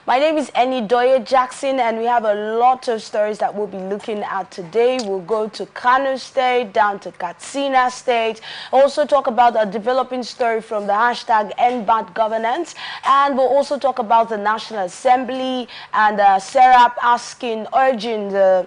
My name is Enidoye Jackson, and we have a lot of stories that we'll be looking at today. We'll go to Kano State, down to Katsina State, also talk about a developing story from the hashtag #EndBad Governance, and we'll also talk about the National Assembly and SERAP urging the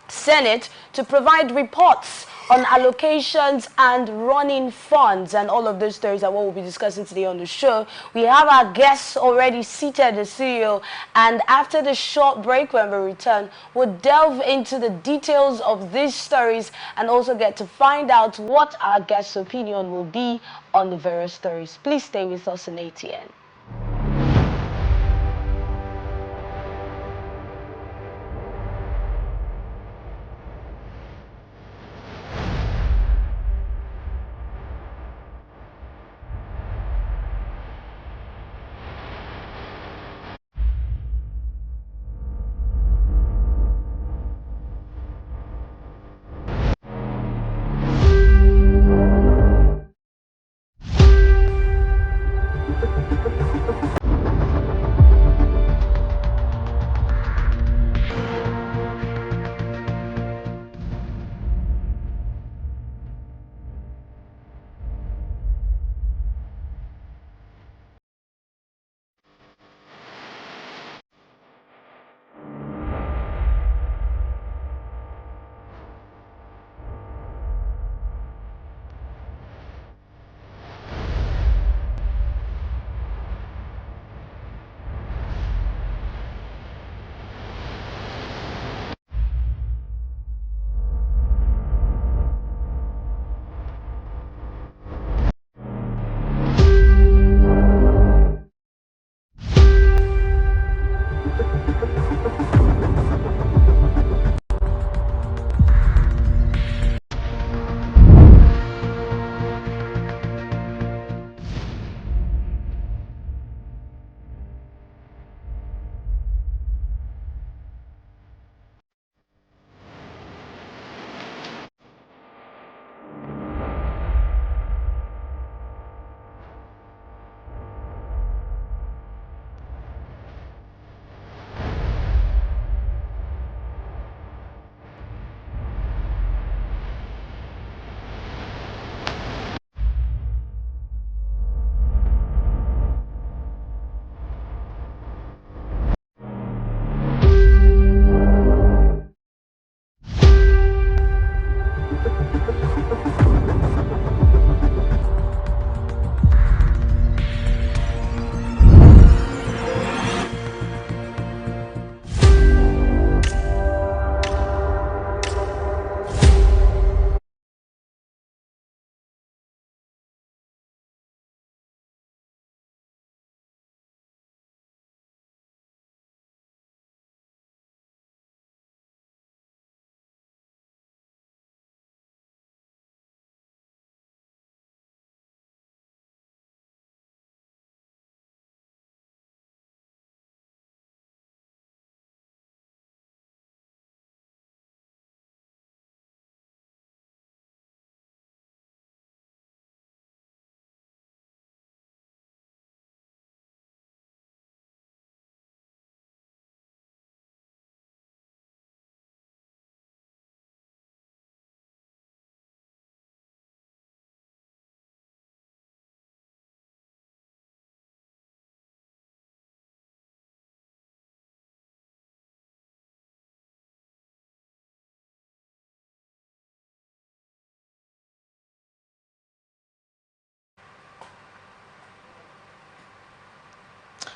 Senate to provide reports on allocations and running funds, and all of those stories are what we'll be discussing today on the show. We have our guests already seated at the studio, and after the short break when we return, we'll delve into the details of these stories and also get to find out what our guests' opinion will be on the various stories. Please stay with us in ATN.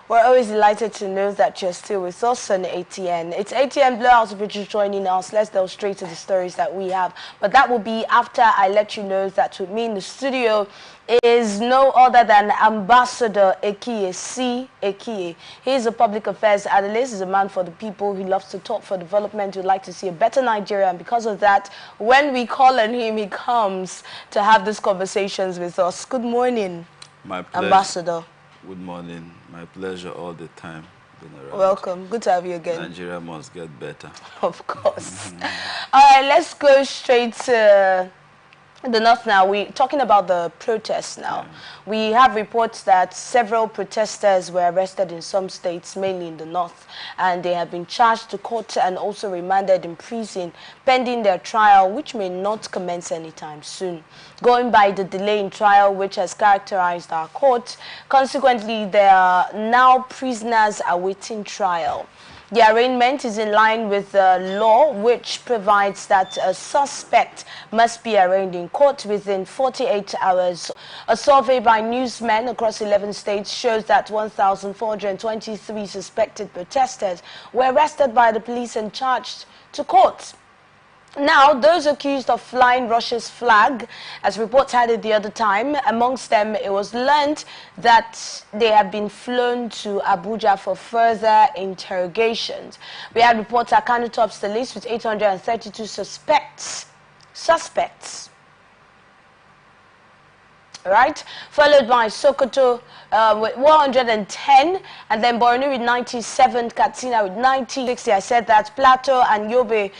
We're always delighted to know that you're still with us on ATN. It's ATN Blowout Bridges joining us. Let's delve straight to the stories that we have. But that will be after I let you know that with me in the studio is no other than Ambassador Ekie C. Ekie. He is a public affairs analyst. He's a man for the people. He loves to talk for development. He'd like to see a better Nigeria. And because of that, when we call on him, he comes to have these conversations with us. Good morning, My pleasure. Ambassador. Good morning. My pleasure all the time. Welcome. Good to have you again. Nigeria must get better. Of course. All right, let's go straight to the north now, we talking about the protests now. We have reports that several protesters were arrested in some states, mainly in the north, and they have been charged to court and also remanded in prison pending their trial, which may not commence anytime soon. Going by the delay in trial which has characterized our court, consequently there are now prisoners awaiting trial. The arraignment is in line with the law, which provides that a suspect must be arraigned in court within 48 hours. A survey by newsmen across 11 states shows that 1,423 suspected protesters were arrested by the police and charged to court. Now, those accused of flying Russia's flag, as reports had it the other time, amongst them it was learned that they have been flown to Abuja for further interrogations. We had reports that Kano tops the list with 832 suspects. Right, followed by Sokoto with 110, and then Borno with 97, Katsina with 90, 60. I said that Plateau and Yobe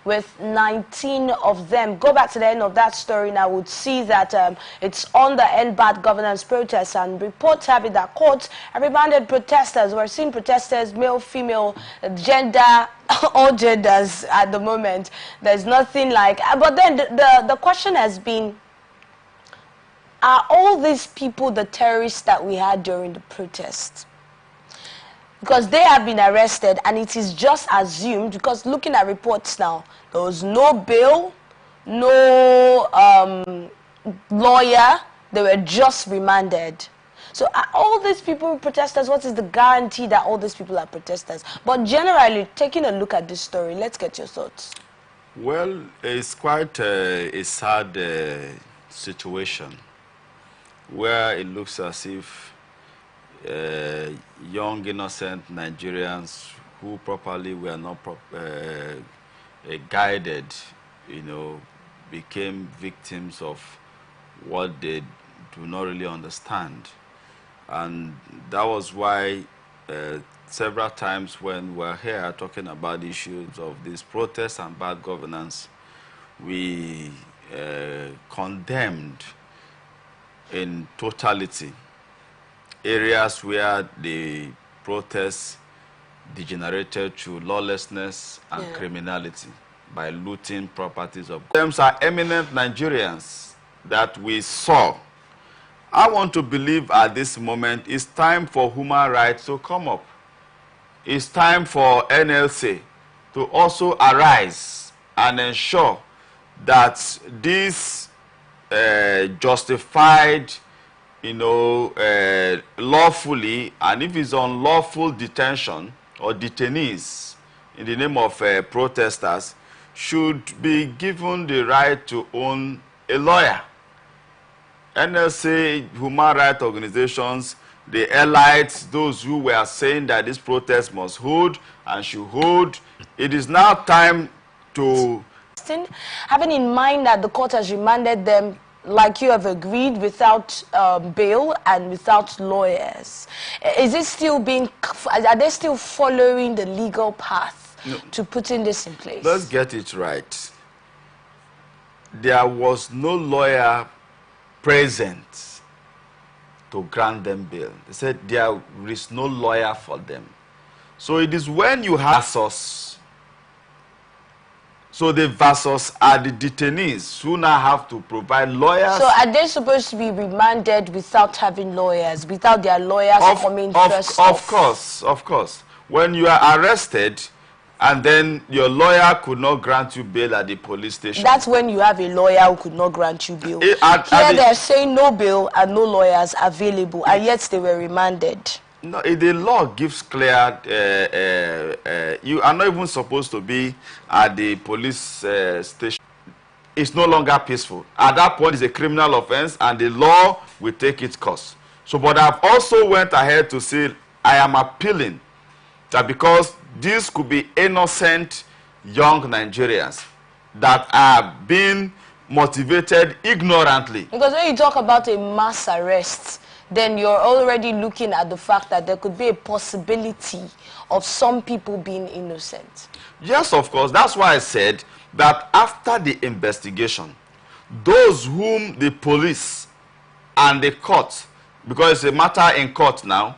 with 19 of them. Go back to the end of that story now, would see that it's on the end bad governance protests, and reports have it that courts have remanded protesters. We're seeing protesters, male, female, gender, all genders at the moment. There's nothing like, but then the question has been, are all these people the terrorists that we had during the protests? Because they have been arrested, and it is just assumed, because looking at reports now, there was no bail, no lawyer, they were just remanded. So are all these people protesters? What is the guarantee that all these people are protesters? But generally, taking a look at this story, let's get your thoughts. Well, it's quite a sad situation, where it looks as if young, innocent Nigerians who properly were not guided, became victims of what they do not really understand. And that was why several times when we're here talking about issues of these protests and bad governance, we condemned in totality areas where the protests degenerated to lawlessness and criminality by looting properties of government. Them are eminent Nigerians that we saw. I want to believe at this moment it's time for human rights to come up. It's time for NLC to also arise and ensure that this justified, lawfully, and if it's unlawful detention or detainees in the name of protesters, should be given the right to own a lawyer. NLC, human rights organizations, the elites, those who were saying that this protest must hold and should hold, it is now time to... Having in mind that the court has remanded them, like you have agreed, without bail and without lawyers, is it still being, are they still following the legal path to putting this in place? Let's get it right. There was no lawyer present to grant them bail. They said there is no lawyer for them. So it is when you have us. So the versus are the detainees who now have to provide lawyers. So are they supposed to be remanded without having lawyers, without their lawyers coming first? Of course. When you are arrested and then your lawyer could not grant you bail at the police station. That's when you have a lawyer who could not grant you bail. Here they're saying no bail and no lawyers available, and yet they were remanded. No, the law gives clear, you are not even supposed to be at the police station. It's no longer peaceful. At that point, it's a criminal offense, and the law will take its course. So, but I've also went ahead to say, I am appealing that because these could be innocent young Nigerians that are being motivated ignorantly. Because when you talk about a mass arrest, then you're already looking at the fact that there could be a possibility of some people being innocent. Yes, of course. That's why I said that after the investigation, those whom the police and the court, because it's a matter in court now,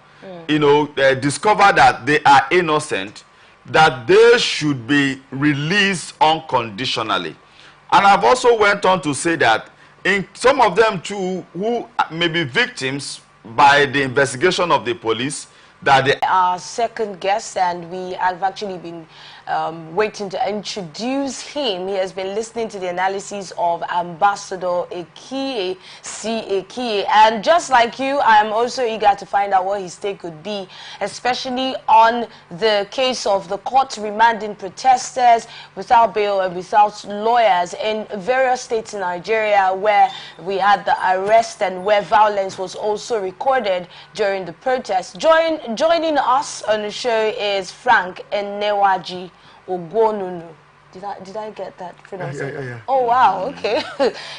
you know, discover that they are innocent, that they should be released unconditionally. And I've also went on to say that in some of them too, who may be victims by the investigation of the police, that they our second guest, and we have actually been waiting to introduce him. He has been listening to the analysis of Ambassador Ekie, C. Ekie, and just like you, I am also eager to find out what his take could be, especially on the case of the court remanding protesters without bail and without lawyers in various states in Nigeria, where we had the arrest and where violence was also recorded during the protest. Joining us on the show is Frank Enewaji Ogwonunu. Did I get that pronunciation? Yeah. Oh, wow, okay.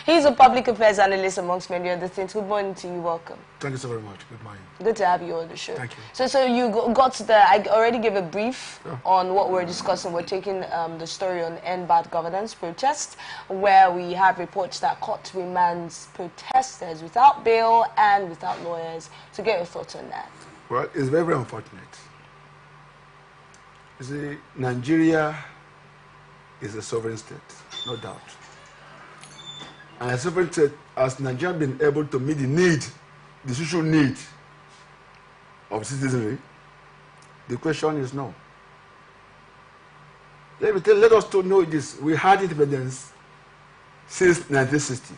He's a public affairs analyst amongst many other things. Good morning to you. Welcome. Thank you so very much. Good morning. Good to have you on the show. Thank you. So you got to I already gave a brief on what we're discussing. We're taking the story on end bad governance protest, where we have reports that court remands protesters without bail and without lawyers. So get your thoughts on that. Well, it's very, very unfortunate. You see, Nigeria is a sovereign state, no doubt. And a sovereign state, has Nigeria been able to meet the social need of citizenry? The question is no. Let us to know this. We had independence since 1960.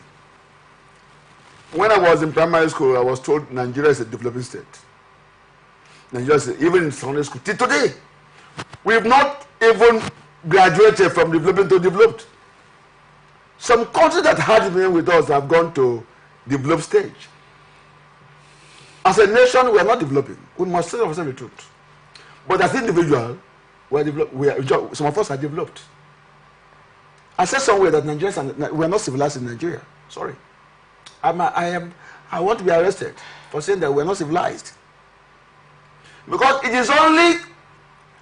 When I was in primary school, I was told Nigeria is a developing state. Nigeria is, even in secondary school, till today, we have not even graduated from developing to developed. Some countries that had been with us have gone to developed stage. As a nation, we are not developing. We must say ourselves the truth. But as individuals, some of us are developed. I said somewhere that Nigerians we are not civilized in Nigeria. Sorry. I want to be arrested for saying that we are not civilized. Because it is only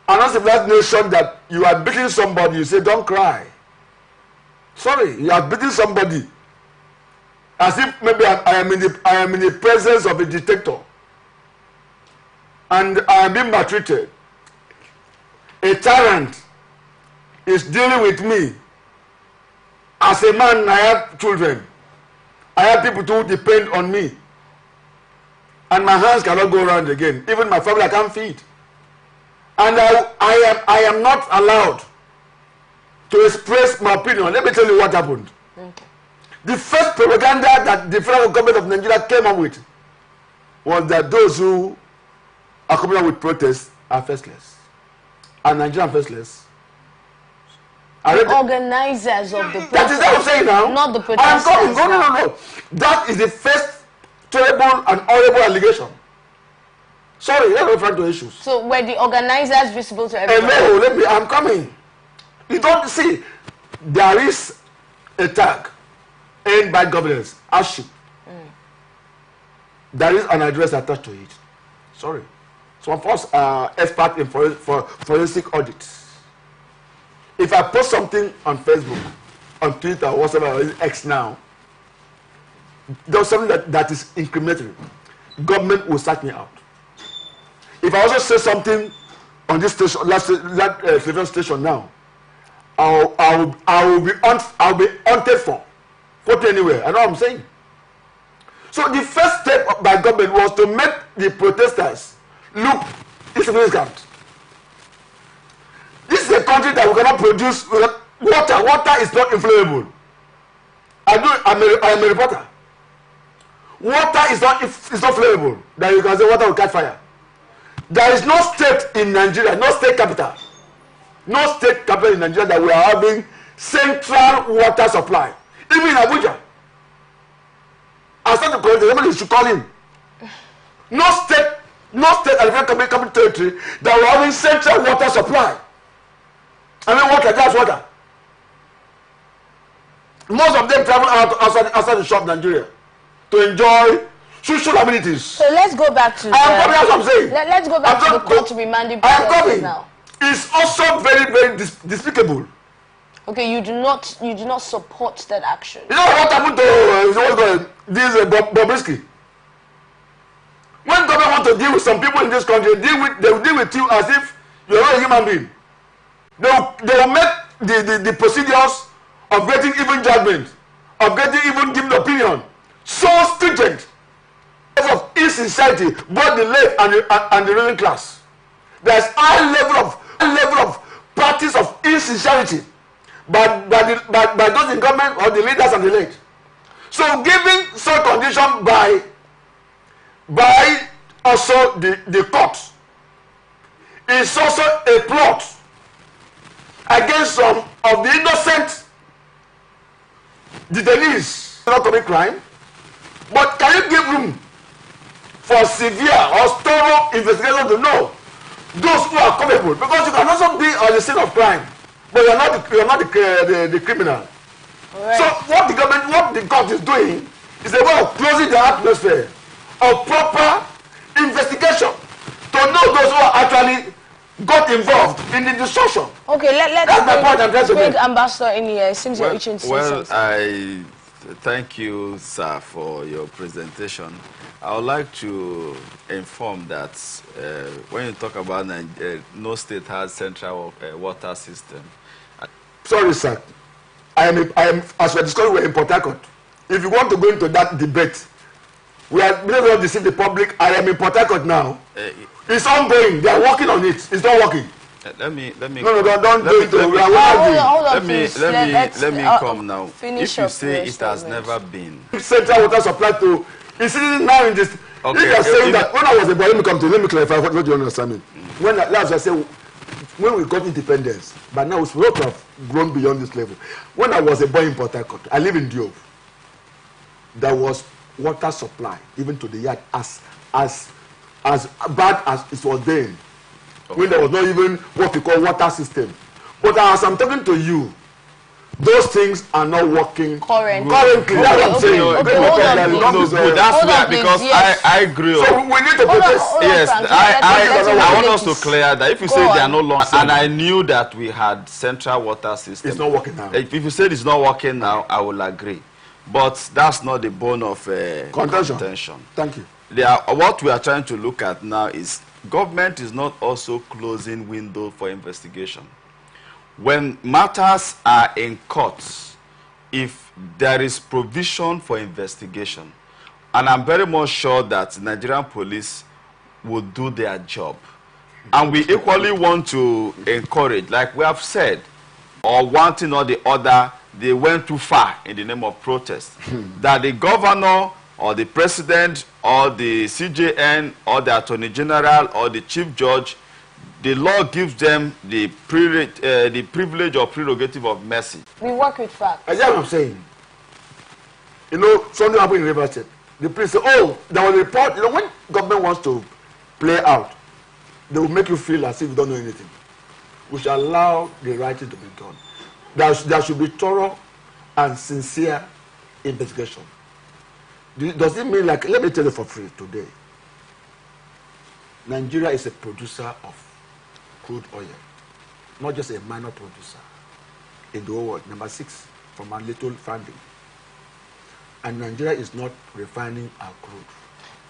an uncivilized nation that you are beating somebody, you say, don't cry. Sorry, you are beating somebody as if maybe I am in the presence of a dictator and I am being maltreated. A tyrant is dealing with me. As a man, I have children. I have people who depend on me. And my hands cannot go around again. Even my family I can't feed. And I am not allowed to express my opinion. Let me tell you what happened. Okay. The first propaganda that the federal government of Nigeria came up with was that those who are coming up with protests are faceless. And Nigerian faceless. The organizers of the protest. That is what I'm saying now. Not the protesters. I'm coming. No. That is the first terrible and horrible allegation. Sorry, let's refer to issues. So were the organizers visible to everyone? No, I'm coming. You don't see, there is a tag, end by governance, ASHIP. There is an address attached to it. Sorry. Some of us are experts in forensic audits. If I post something on Facebook, on Twitter, or whatever, X now, there's something that is incriminatory, government will search me out. If I also say something on this station, television station now, I'll be hunted for. Quote anywhere. I know what I'm saying. So the first step by government was to make the protesters look insignificant. This is a country that we cannot produce water. Water is not inflammable. I am a reporter. Water is not flammable. That you can say water will catch fire. There is no state in Nigeria, no state capital in Nigeria that we are having central water supply. Even in Abuja. I started to call him, somebody should call him. No state and federal capital territory that we are having central water supply. I mean water, just water. Most of them travel outside the shop of Nigeria to enjoy social amenities. So let's go back to that's what I'm saying. Let's go back to the court remanding protesters now. It's also very, very despicable Okay, you do not support that action. You know what happened to this Bobrisky? When government want to deal with some people in this country, they will deal with you as if you are not a human being. They will make the procedures of getting even judgment, of getting even given opinion, so stringent of insincerity, both the left and the ruling class. There's high level of practice of insincerity by those in government or the leaders and the late. So giving such condition by also the court is also a plot against some of the innocent detainees not commit crime. But can you give room for severe or thorough investigation to know those who are culpable? Because you can also be on the scene of crime, but you are not the criminal. Right. So what the court is doing is a way of closing the atmosphere of proper investigation to know those who are actually got involved in the destruction. Okay, that's my point I'm trying to make. Ambassador in here. It seems you're itching to say something. I thank you, sir, for your presentation. I would like to inform that when you talk about no state has central water system. Sorry, sir. I am as we are discussing, we're in Port Harcourt. If you want to go into that debate, we are not deceive the public. I am in Port Harcourt now. It's ongoing. They are working on it. It's not working. Let me. No, don't do it. Let me come now. If you say it has never been central water supply to, it's now in this. Okay, if you are saying that when I was a boy, let me clarify what you understand me. When last I say when we got independence, but now it's not have grown beyond this level. When I was a boy in Port Harcourt, I live in Diop. There was water supply even to the yard as bad as it was then. Okay. When there was not even what we call water system. But as I'm talking to you, those things are not working currently. That's what I'm saying. That's where, because I agree. So we need to protest. Yes, I want us to clear that. If you say they are no longer, and I knew that we had central water system. It's not working now. If you said it's not working now, I will agree. But that's not the bone of contention. Thank you. What we are trying to look at now is government is not also closing window for investigation. When matters are in courts, if there is provision for investigation, and I'm very much sure that Nigerian police will do their job, and we equally want to encourage, like we have said, or one thing or the other, they went too far in the name of protest, that the governor or the president or the CJN or the attorney general or the chief judge, the law gives them the privilege or prerogative of mercy. We work with facts. That's what I'm saying. You know, something happened in River State. The police say, oh, there was a report. You know, when government wants to play out, they will make you feel as if you don't know anything. We shall allow the writing to be done. There should be thorough and sincere investigation. Does it mean, like, let me tell you for free today, Nigeria is a producer of crude oil, not just a minor producer in the whole world, number 6 from our little funding. And Nigeria is not refining our crude.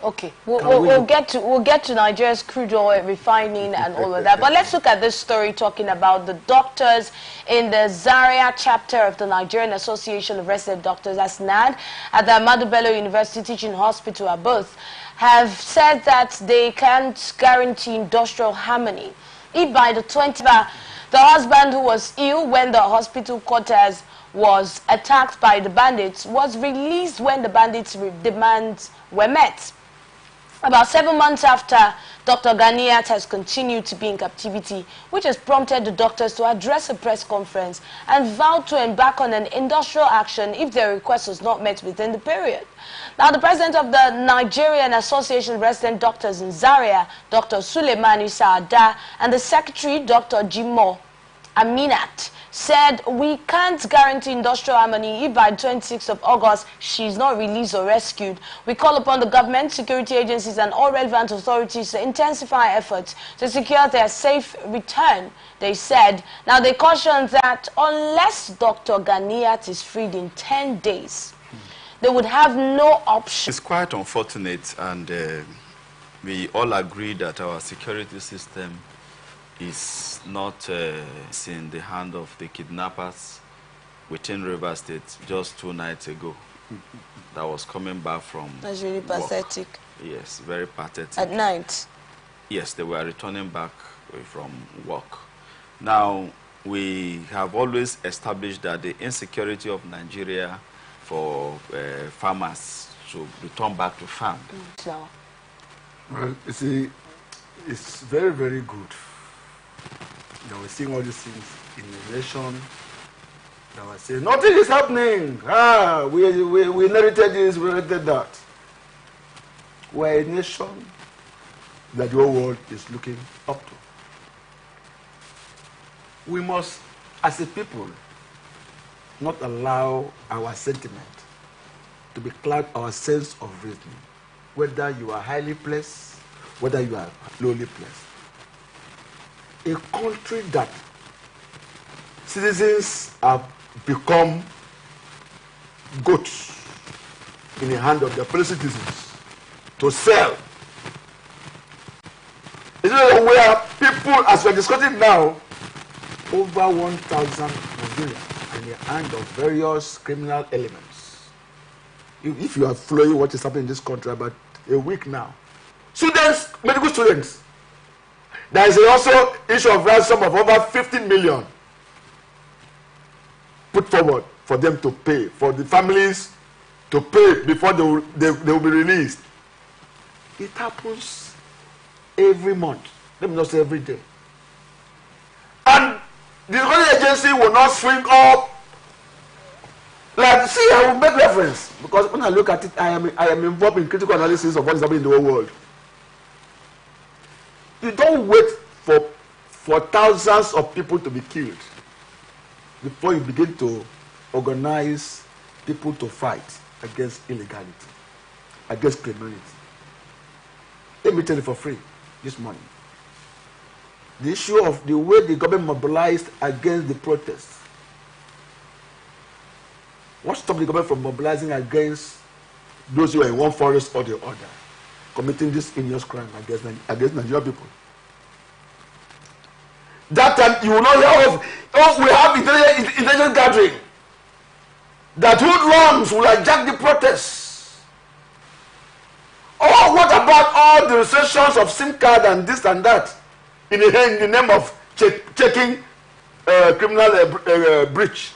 Okay, we'll get to Nigeria's crude oil refining and all of that. But let's look at this story talking about the doctors in the Zaria chapter of the Nigerian Association of Resident Doctors, ASNAD, at the Ahmadu Bello University Teaching Hospital at both, have said that they can't guarantee industrial harmony. If by the 20th, the husband who was ill when the hospital quarters was attacked by the bandits was released when the bandits' demands were met. About 7 months after, Dr. Ganiat has continued to be in captivity, which has prompted the doctors to address a press conference and vow to embark on an industrial action if their request was not met within the period. Now, the president of the Nigerian Association of Resident Doctors in Zaria, Dr. Suleiman Saada, and the secretary, Dr. Jimo Aminat, said we can't guarantee industrial harmony if by 26th of August she's not released or rescued. We call upon the government, security agencies and all relevant authorities to intensify efforts to secure their safe return, they said. Now they cautioned that unless Dr. Ganiat is freed in 10 days, they would have no option. It's quite unfortunate, and we all agree that our security system is not in the hand of the kidnappers within River State just 2 nights ago. That was coming back from That's really work. pathetic. Yes, very pathetic. At night? Yes, they were returning back from work. Now, we have always established that the insecurity of Nigeria for farmers to return back to farm. No. Well, you see, it's very, very good. Now we're seeing all these things in the nation. Now I say, nothing is happening. We inherited this, we inherited that. We're a nation that the whole world is looking up to. We must, as a people, not allow our sentiment to be cloud our sense of reasoning. Whether you are highly placed, whether you are lowly placed. A country that citizens have become goats in the hand of their fellow citizens to sell. It's where people, as we're discussing now, over 1,000 Nigerians in the hand of various criminal elements. If you are following what is happening in this country about a week now, students, medical students, there is also issue of ransom of over 50 million put forward for them to pay, for the families to pay before they will be released. It happens every month, let me not say every day. And the security agency will not swing up. Like, see, I will make reference, because when I look at it, I am involved in critical analysis of what is happening in the whole world. You don't wait for thousands of people to be killed before you begin to organize people to fight against illegality, against criminality. Let me tell you for free this morning. The issue of the way the government mobilized against the protests. What stopped the government from mobilizing against those who are in one forest or the other, committing this heinous crime against Nigerian people? That time you will not hear of we have intelligence gathering that hoodlums will hijack the protests. Oh, what about all the restrictions of SIM card and this and that in the name of checking criminal breach?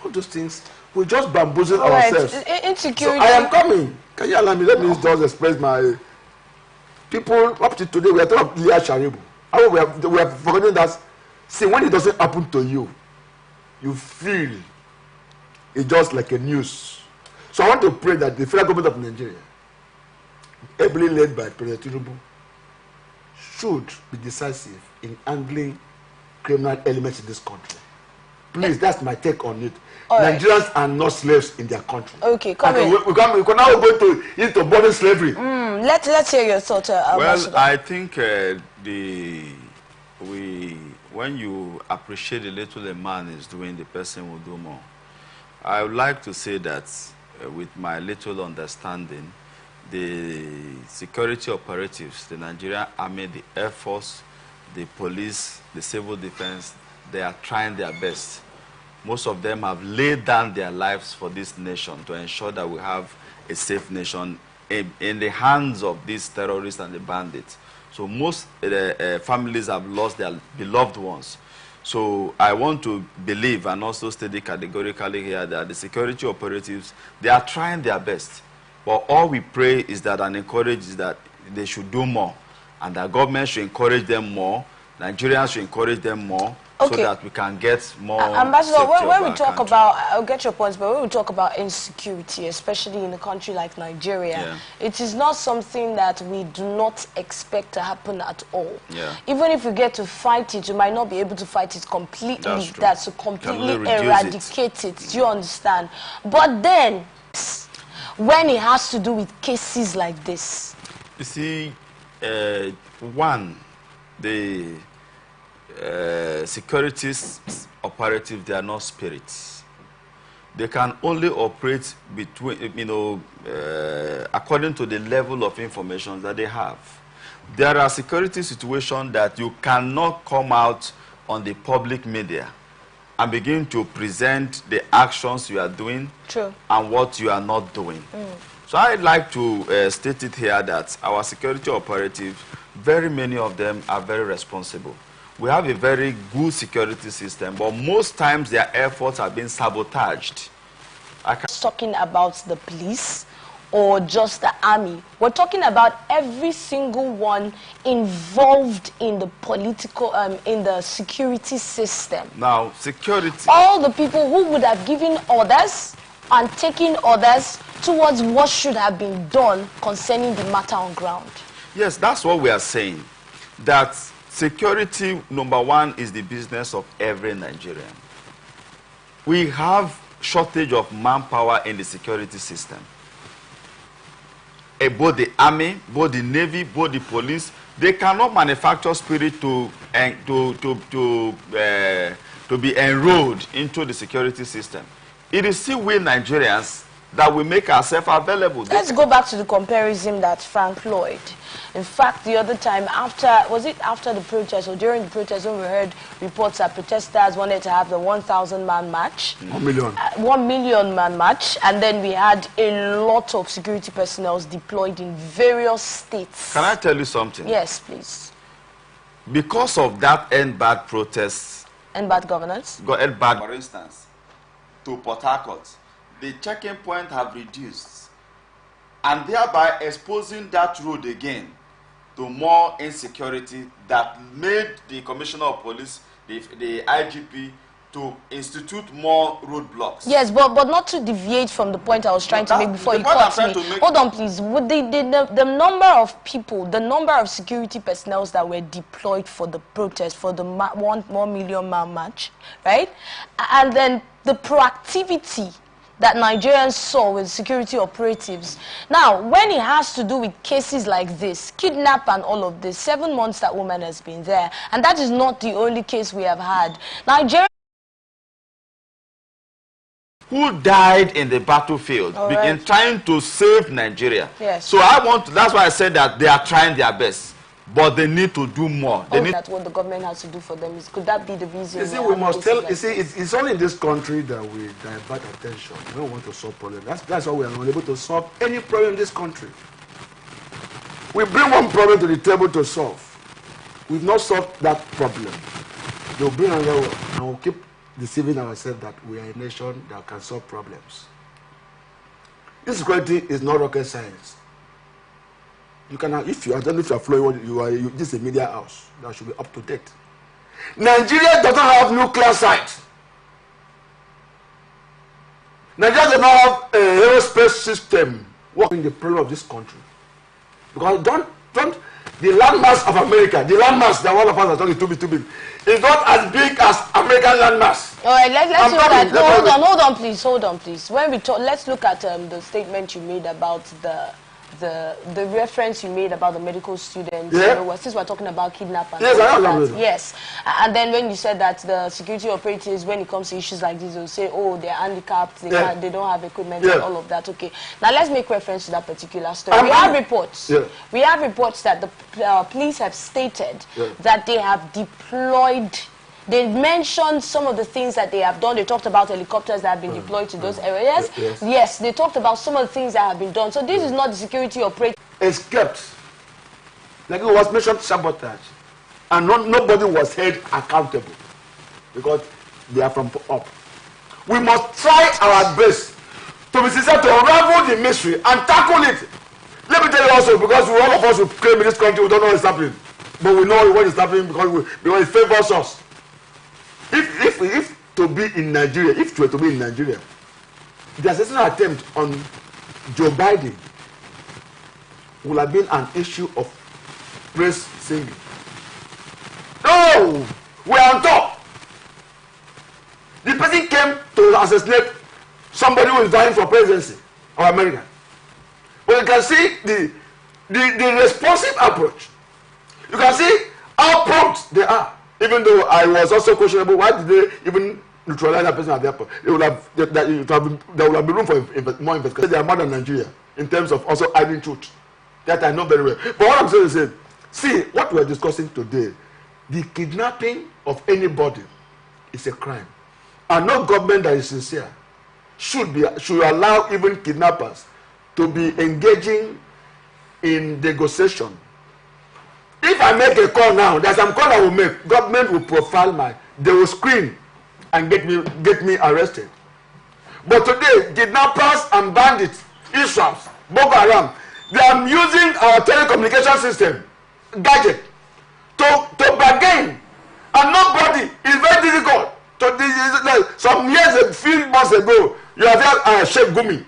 All those things, we just bamboozle ourselves. Insecurity. So I am coming. Can you allow me? Let me just express my people. Up to today, we are talking about Leah Sharibu. We have forgotten that. See, when it doesn't happen to you, you feel it's just like a news. So I want to pray that the federal government of Nigeria, ably led by President Tinubu, should be decisive in handling criminal elements in this country. Please, that's my take on it. Nigerians are not slaves in their country. Okay, come in. We can now go into modern slavery. Let's hear your thought. Well, I think when you appreciate the little a man is doing, the person will do more. I would like to say that with my little understanding, the security operatives, the Nigerian Army, the Air Force, the police, the civil defense, they are trying their best. Most of them have laid down their lives for this nation to ensure that we have a safe nation in the hands of these terrorists and the bandits. So most families have lost their beloved ones. So I want to believe and also state categorically here that the security operatives, they are trying their best. But all we pray is that and encourage is that they should do more. And the government should encourage them more. Nigerians should encourage them more. so that we can get more Ambassador, when we talk country. about, I'll get your points, but when we talk about insecurity, especially in a country like Nigeria, it is not something that we do not expect to happen at all. Even if we get to fight it, we might not be able to fight it completely. That's to completely eradicate it. Do you understand? But then, when it has to do with cases like this, you see, one, the security operatives, they are not spirits. They can only operate between, according to the level of information that they have. There are security situations that you cannot come out on the public media and begin to present the actions you are doing and what you are not doing. So I'd like to state it here that our security operatives, very many of them are very responsible. We have a very good security system, but most times their efforts are being sabotaged. Talking about the police or just the army. We're talking about every single one involved in the political, in the security system. Now, security. All the people who would have given orders and taken orders towards what should have been done concerning the matter on ground. Yes, that's what we are saying. That security, number one, is the business of every Nigerian. We have shortage of manpower in the security system. Both the army, both the navy, both the police, they cannot manufacture spirit to be enrolled into the security system. It is still we Nigerians that we make ourselves available. Let's go back to the comparison that Frank Lloyd. In fact, the other time, was it after the protest or during the protest, when we heard reports that protesters wanted to have the 1,000-man march? 1 million. 1 million man march, and then we had a lot of security personnel deployed in various states. Can I tell you something? Yes, please. Because of that end bad protests, end bad governance, end bad, for instance, to Port Harcourt, the checking point have reduced, and thereby exposing that road again to more insecurity that made the Commissioner of Police, the IGP, to institute more roadblocks. Yes, but not to deviate from the point I was trying to make before you cut me. Hold on, please. Would the number of people, the number of security personnel that were deployed for the protest, for the 1 million man march, right? And then the proactivity that Nigerians saw with security operatives. Now, when it has to do with cases like this, kidnap and all of this, 7 months that woman has been there, and that is not the only case we have had. Nigeria who died in the battlefield in trying to save Nigeria. Yes. So that's why I said that they are trying their best, but they need to do more. They need that's what the government has to do for them. Could that be the reason? You see, we must tell. You see, it's only in this country that we divert attention. We don't want to solve problems. That's why we are unable to solve any problem in this country. We bring one problem to the table to solve. We've not solved that problem. They'll bring another one, and we'll keep deceiving ourselves that we are a nation that can solve problems. This security is not rocket science. You can, if you, I don't know if you are following, this is a media house that should be up to date. Nigeria does not have nuclear sites. Nigeria does not have a aerospace system working the problem of this country. Because don't the landmass of America, the landmass that one of us are talking too big, is not as big as American landmass. All right, let's look at. No, hold on, please. When we talk, let's look at the statement you made about the reference you made about the medical students. Yeah. You know, since we're talking about kidnapping. Yes, I know. Yes, and then when you said that the security operatives, when it comes to issues like this, they'll say, oh, they're handicapped, they don't have equipment and all of that. Okay, now let's make reference to that particular story. We have reports. Yeah. We have reports that the police have stated that they have deployed. They mentioned some of the things that they have done. They talked about helicopters that have been deployed to those areas. Yes, they talked about some of the things that have been done. So this is not the security operation. Escaped. Like it was mentioned, sabotage. And nobody was held accountable. Because they are from up. We must try our best to be sincere, to unravel the mystery and tackle it. Let me tell you also, because all of us who claim in this country, we don't know what's happening. But we know what is happening because it favors us. if to be in Nigeria, if it were to be in Nigeria, the assassination attempt on Joe Biden would have been an issue of praise singing. No, we are on top. The person came to assassinate somebody who is vying for presidency of America. But you can see the responsive approach. You can see how prompt they are. Even though I was also questionable, why did they even neutralize that person at the airport? There would have been room for more investigation. They are more than Nigeria in terms of also hiding truth. That I know very well. But what I'm saying is, see, what we are discussing today, the kidnapping of anybody is a crime. And no government that is sincere should allow even kidnappers to be engaging in negotiation. If I make a call now, there's some call I will make. Government will profile they will screen and get me arrested. But today, kidnappers and bandits, Israels, Boko Haram, they are using our telecommunication system, gadget, to bargain. And nobody, it's very difficult. Some years, a few months ago, you have heard Sheikh Gumi,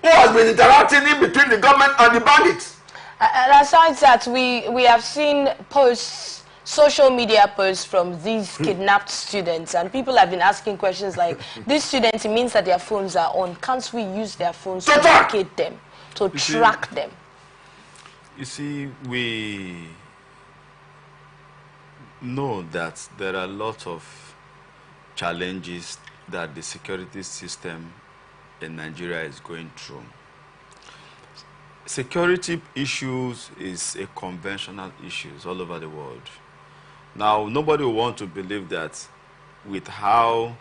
who has been interacting in between the government and the bandits. And aside that, we have seen posts, social media posts from these kidnapped students, and people have been asking questions like, these students, it means that their phones are on. Can't we use their phones to locate them, to track them? You see, we know that there are a lot of challenges that the security system in Nigeria is going through. Security issues is a conventional issue all over the world. Now, nobody will want to believe that with how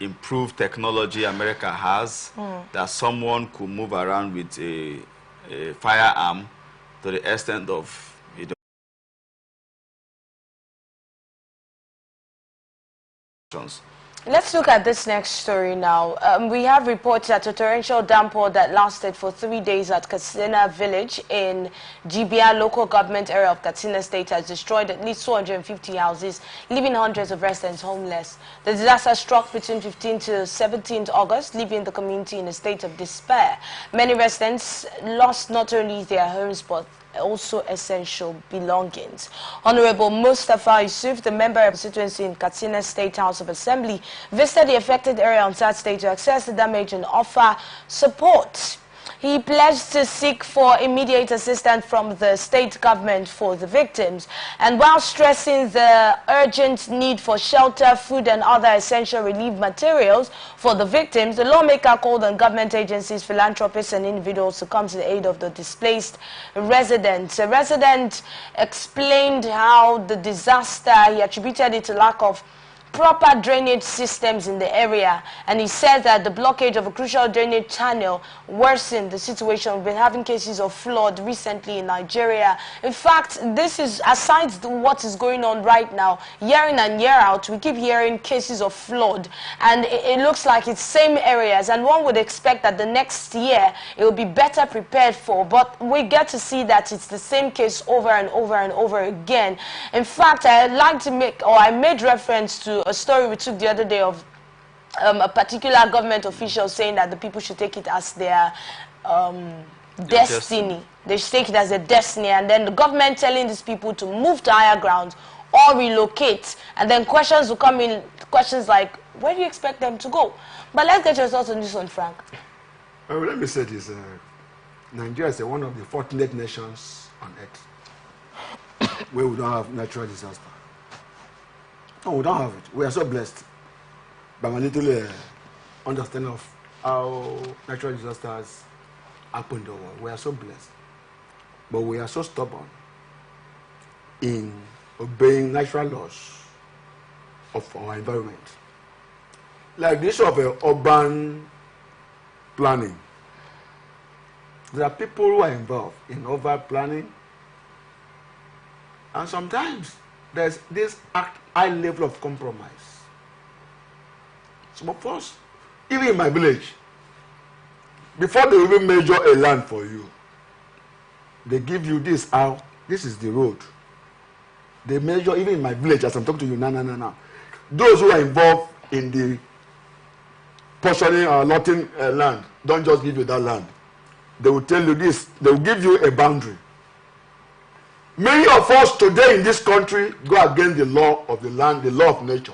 improved technology America has, that someone could move around with a firearm to the extent of, Let's look at this next story now. We have reports that a torrential downpour that lasted for 3 days at Katsina village in Jibia local government area of Katsina state has destroyed at least 250 houses, leaving hundreds of residents homeless. The disaster struck between 15th to 17th August, leaving the community in a state of despair. Many residents lost not only their homes but also essential belongings. Honorable Mustafa Yusuf, the member of the constituency in Katsina State House of Assembly, visited the affected area on Saturday to assess the damage and offer support. He pledged to seek for immediate assistance from the state government for the victims. And while stressing the urgent need for shelter, food and other essential relief materials for the victims, the lawmaker called on government agencies, philanthropists and individuals to come to the aid of the displaced residents. A resident explained how the disaster, he attributed it to lack of proper drainage systems in the area, and he said that the blockage of a crucial drainage channel worsened the situation. We've been having cases of flood recently in Nigeria. In fact, this is, aside what is going on right now, year in and year out, we keep hearing cases of flood, and it looks like it's same areas, and one would expect that the next year it will be better prepared for, but we get to see that it's the same case over and over and over again. In fact, I'd like to I made reference to a story we took the other day of a particular government official saying that the people should take it as their destiny. They should take it as a destiny, and then the government telling these people to move to higher ground or relocate, and then questions will come in, questions like, where do you expect them to go? But let's get your thoughts on this one, Frank. Let me say this. Nigeria is one of the fortunate nations on earth where we don't have natural disaster. No, we don't have it. We are so blessed by my little understanding of how natural disasters happen in the world. We are so blessed. But we are so stubborn in obeying natural laws of our environment. Like the issue of urban planning. There are people who are involved in urban planning, and sometimes there's this high level of compromise. Some of us, even in my village, before they even measure a land for you, they give you this out. This is the road. They measure, even in my village, as I'm talking to you now. Those who are involved in the portioning or allotting land, don't just give you that land. They will tell you this. They will give you a boundary. Many of us today in this country go against the law of the land, the law of nature,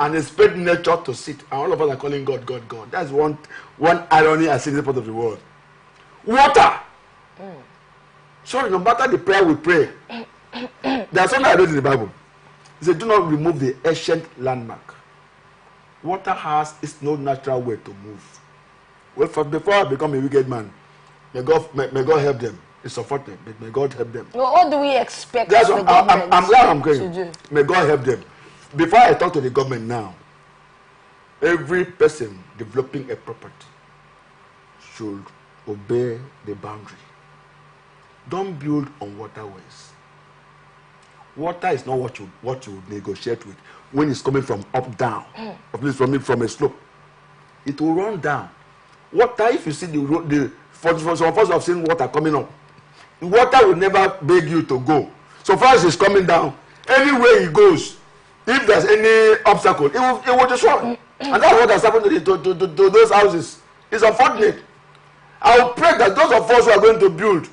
and expect nature to sit. And all of us are calling God, God, God. That's one irony I see in this part of the world. Water. Sorry, no matter the prayer we pray, there's something I read in the Bible. It says, do not remove the ancient landmark. Water has its no natural way to move. Well, before I become a wicked man, may God help them. It's unfortunate, but may God help them. Well, what do we expect That's the what government I'm glad I'm going. to do? May God help them. Before I talk to the government now, every person developing a property should obey the boundary. Don't build on waterways. Water is not what you negotiate with when it's coming from up down, or from a slope. It will run down. Water, if you see for some of us who have seen water coming up, water will never beg you to go. So far as it's coming down, anywhere it goes, if there's any obstacle, it will destroy. And that's what has happened to those houses. It's unfortunate. I will pray that those of us who are going to build,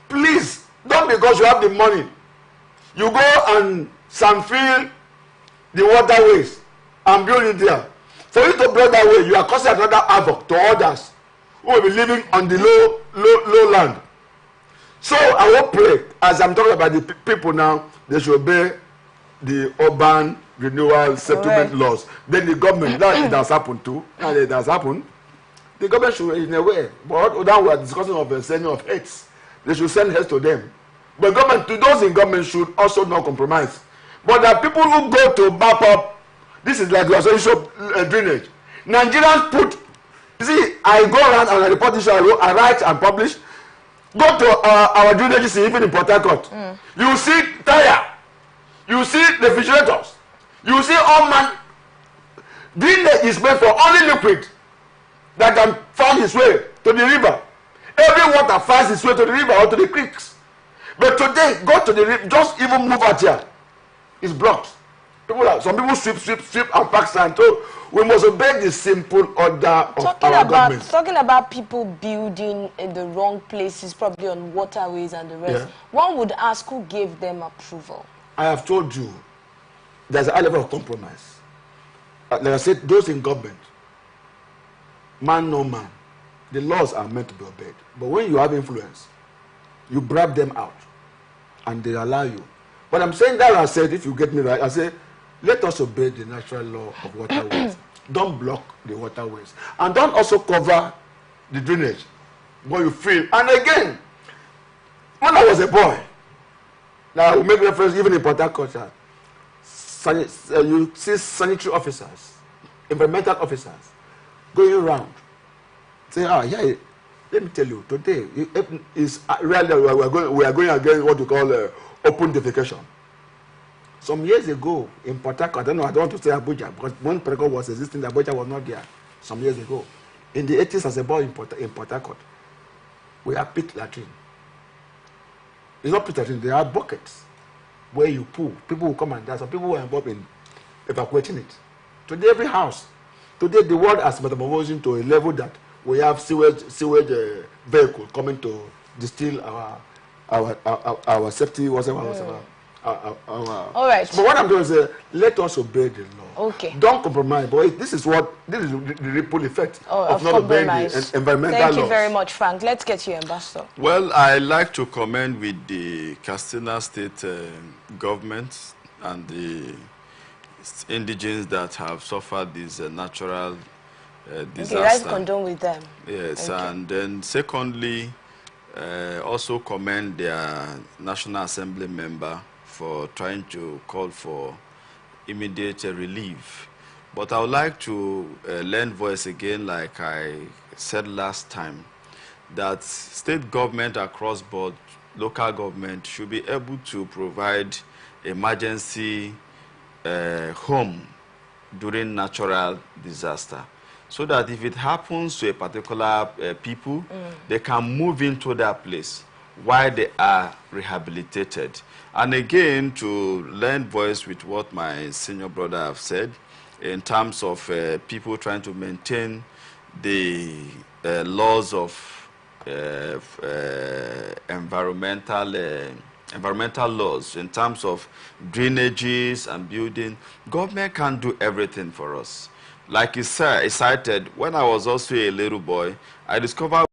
please, don't because you have the money, you go and sandfill the waterways and build it there. For you to build that way, you are causing another havoc to others who will be living on the low land. So I will pray, as I'm talking about the people now, they should obey the urban renewal settlement laws. Then the government, that it has happened too, and it has happened. The government should, in a way, but now we are discussing of sending of heads. They should send heads to them. But government, to those in government, should also not compromise. But there are people who go to map up. This is like residential drainage. Nigerians put. You see, I go around and I report this. I write and publish. Go to our drainages, even in Port Harcourt. You see tire. You see refrigerators. You see all man. Drainage is made for only liquid that can find its way to the river. Every water finds its way to the river or to the creeks. But today, go to the river, just even move out here. It's blocked. Some people sweep and pack sand. So we must obey the simple order of our government. Talking about people building in the wrong places, probably on waterways and the rest, one would ask who gave them approval. I have told you, there's a high level of compromise. Like I said, those in government, man no man, the laws are meant to be obeyed. But when you have influence, you bribe them out, and they allow you. But I'm saying that I said, if you get me right, I say, let us obey the natural law of waterways. Don't block the waterways. And don't also cover the drainage when you feel. And again, when I was a boy, now I will make reference even in Port Harcourt, you see sanitary officers, environmental officers, going around, saying, yeah, let me tell you, today is really we are going against what we call open defecation. Some years ago in Port Harcourt, I don't want to say Abuja, because when Port Harcourt was existing, Abuja was not there. Some years ago, in the 80s, as a boy in Port Harcourt, we have pit latrine. It's not pit latrine; they are buckets where you pull. People will come and die. Some people were involved in evacuating it. Today, every house. Today, the world has metamorphosed to a level that we have sewage vehicle coming to distill our safety, whatever. All right. But what I'm doing is let us obey the law. Okay. Don't compromise. But this is the ripple effect of not obeying the environmental laws. Thank you very much, Frank. Let's get you, Ambassador. Well, I like to commend with the Katsina State government and the indigenes that have suffered this natural disaster. Okay, let's condone with them. Yes, okay. And then secondly, also commend their National Assembly member for trying to call for immediate relief. But I would like to lend voice again, like I said last time, that state government across board, local government should be able to provide emergency home during natural disaster, so that if it happens to a particular people, they can move into that place while they are rehabilitated. And again, to lend voice with what my senior brother have said, in terms of people trying to maintain the laws of environmental laws in terms of drainages and building, government can't do everything for us. Like he cited, when I was also a little boy, I discovered